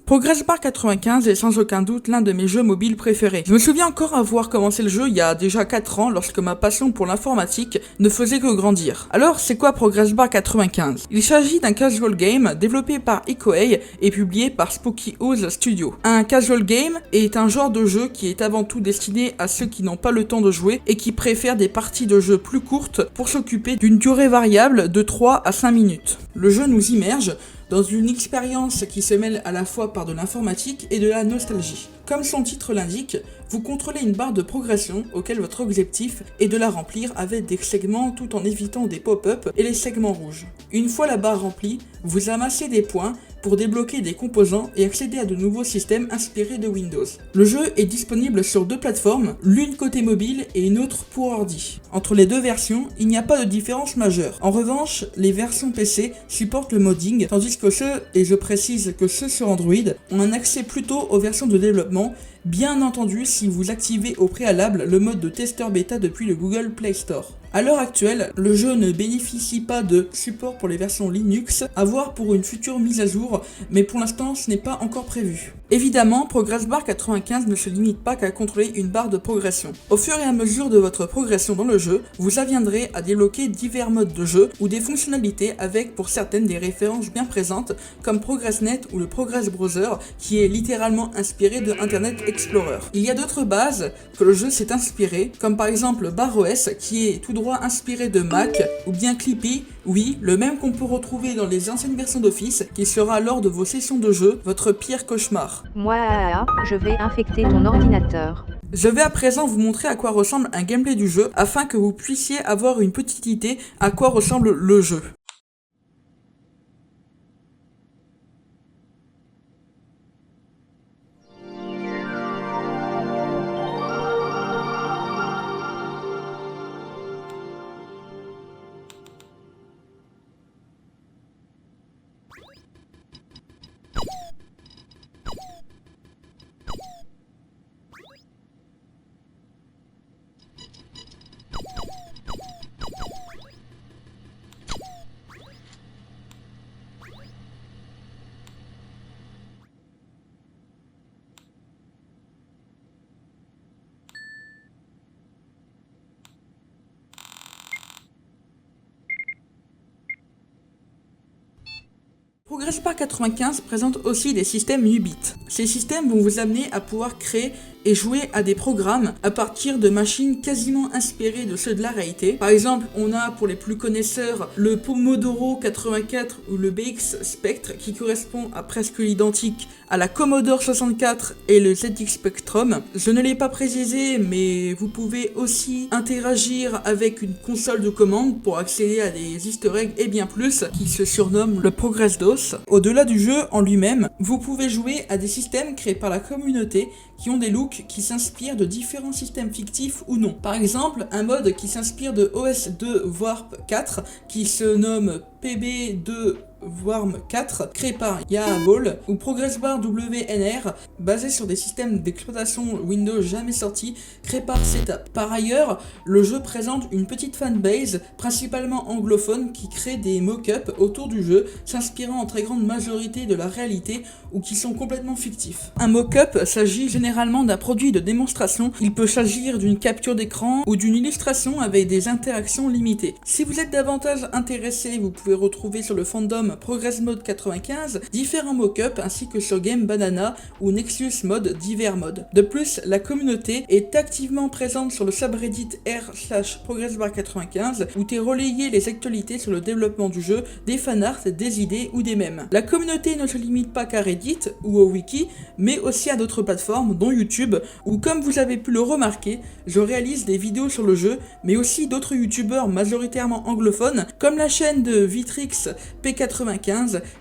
Progress Bar 95 est sans aucun doute l'un de mes jeux mobiles préférés. Je me souviens encore avoir commencé le jeu il y a déjà 4 ans lorsque ma passion pour l'informatique ne faisait que grandir. Alors c'est quoi Progress Bar 95 ? Il s'agit d'un casual game développé par Ikoei et publié par Spooky House Studio. Un casual game est un genre de jeu qui est avant tout destiné à ceux qui n'ont pas le temps de jouer et qui préfèrent des parties de jeu plus courtes pour s'occuper d'une durée variable de 3 à 5 minutes. Le jeu nous immerge dans une expérience qui se mêle à la fois par de l'informatique et de la nostalgie. Comme son titre l'indique, vous contrôlez une barre de progression auquel votre objectif est de la remplir avec des segments tout en évitant des pop-up et les segments rouges. Une fois la barre remplie, vous amassez des points pour débloquer des composants et accéder à de nouveaux systèmes inspirés de Windows. Le jeu est disponible sur 2 plateformes, l'une côté mobile et une autre pour ordi. Entre les 2 versions, il n'y a pas de différence majeure. En revanche, les versions PC supportent le modding, tandis que ceux, et je précise que ceux sur Android, ont un accès plutôt aux versions de développement, bien entendu si vous activez au préalable le mode de testeur bêta depuis le Google Play Store. À l'heure actuelle, le jeu ne bénéficie pas de support pour les versions Linux, à voir pour une future mise à jour, mais pour l'instant ce n'est pas encore prévu. Évidemment, Progress Bar 95 ne se limite pas qu'à contrôler une barre de progression. Au fur et à mesure de votre progression dans le jeu, vous parviendrez à débloquer divers modes de jeu ou des fonctionnalités avec pour certaines des références bien présentes comme ProgressNet ou le Progress Browser qui est littéralement inspiré de Internet Explorer. Il y a d'autres bases que le jeu s'est inspiré, comme par exemple BarOS qui est tout droit inspiré de Mac, ou bien Clippy, oui, le même qu'on peut retrouver dans les anciennes versions d'Office, qui sera lors de vos sessions de jeu votre pire cauchemar. Moi, je vais infecter ton ordinateur. Je vais à présent vous montrer à quoi ressemble un gameplay du jeu, afin que vous puissiez avoir une petite idée à quoi ressemble le jeu. Progress Bar 95 présente aussi des systèmes Ubit. Ces systèmes vont vous amener à pouvoir créer et jouer à des programmes à partir de machines quasiment inspirées de ceux de la réalité. Par exemple, on a pour les plus connaisseurs le Pomodoro 84 ou le BX Spectre qui correspond à presque l'identique à la Commodore 64 et le ZX Spectrum. Je ne l'ai pas précisé, mais vous pouvez aussi interagir avec une console de commande pour accéder à des easter eggs et bien plus qui se surnomme le Progress DOS. Au-delà du jeu en lui-même, vous pouvez jouer à des systèmes créés par la communauté qui ont des looks qui s'inspirent de différents systèmes fictifs ou non. Par exemple, un mode qui s'inspire de OS2 Warp 4 qui se nomme PB2 Warm 4, créé par Yahaball, ou Progress Bar WNR, basé sur des systèmes d'exploitation Windows jamais sortis, créés par Setup. Par ailleurs, le jeu présente une petite fanbase, principalement anglophone, qui crée des mock-ups autour du jeu, s'inspirant en très grande majorité de la réalité ou qui sont complètement fictifs. Un mock-up s'agit généralement d'un produit de démonstration, il peut s'agir d'une capture d'écran ou d'une illustration avec des interactions limitées. Si vous êtes davantage intéressé, vous pouvez retrouver sur le fandom Progress Mode 95 différents mock-ups ainsi que sur Game Banana ou Nexus Mode divers modes. De plus, la communauté est activement présente sur le subreddit r/ProgressBar95 où est relayé les actualités sur le développement du jeu, des fanarts, des idées ou des mèmes. La communauté ne se limite pas qu'à Reddit ou au wiki, mais aussi à d'autres plateformes dont YouTube où, comme vous avez pu le remarquer, je réalise des vidéos sur le jeu, mais aussi d'autres youtubeurs majoritairement anglophones comme la chaîne de Vitrix P95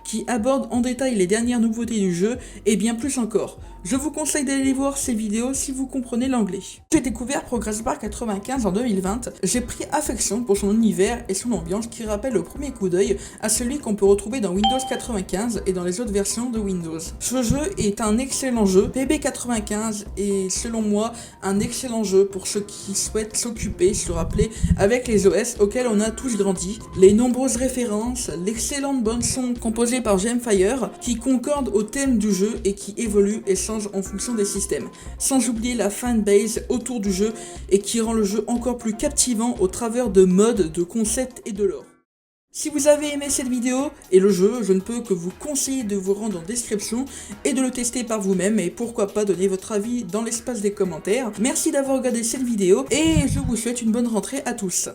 qui aborde en détail les dernières nouveautés du jeu et bien plus encore. Je vous conseille d'aller voir ces vidéos si vous comprenez l'anglais. J'ai découvert Progress Bar 95 en 2020, j'ai pris affection pour son univers et son ambiance qui rappelle au premier coup d'œil à celui qu'on peut retrouver dans Windows 95 et dans les autres versions de Windows. Ce jeu est un excellent jeu, PB95 est selon moi un excellent jeu pour ceux qui souhaitent s'occuper, se rappeler avec les OS auxquels on a tous grandi, les nombreuses références, l'excellente bande son composée par Gemfire qui concorde au thème du jeu et qui évolue et change en fonction des systèmes. Sans oublier la fanbase autour du jeu et qui rend le jeu encore plus captivant au travers de modes, de concepts et de lore. Si vous avez aimé cette vidéo et le jeu, je ne peux que vous conseiller de vous rendre en description et de le tester par vous-même et pourquoi pas donner votre avis dans l'espace des commentaires. Merci d'avoir regardé cette vidéo et je vous souhaite une bonne rentrée à tous.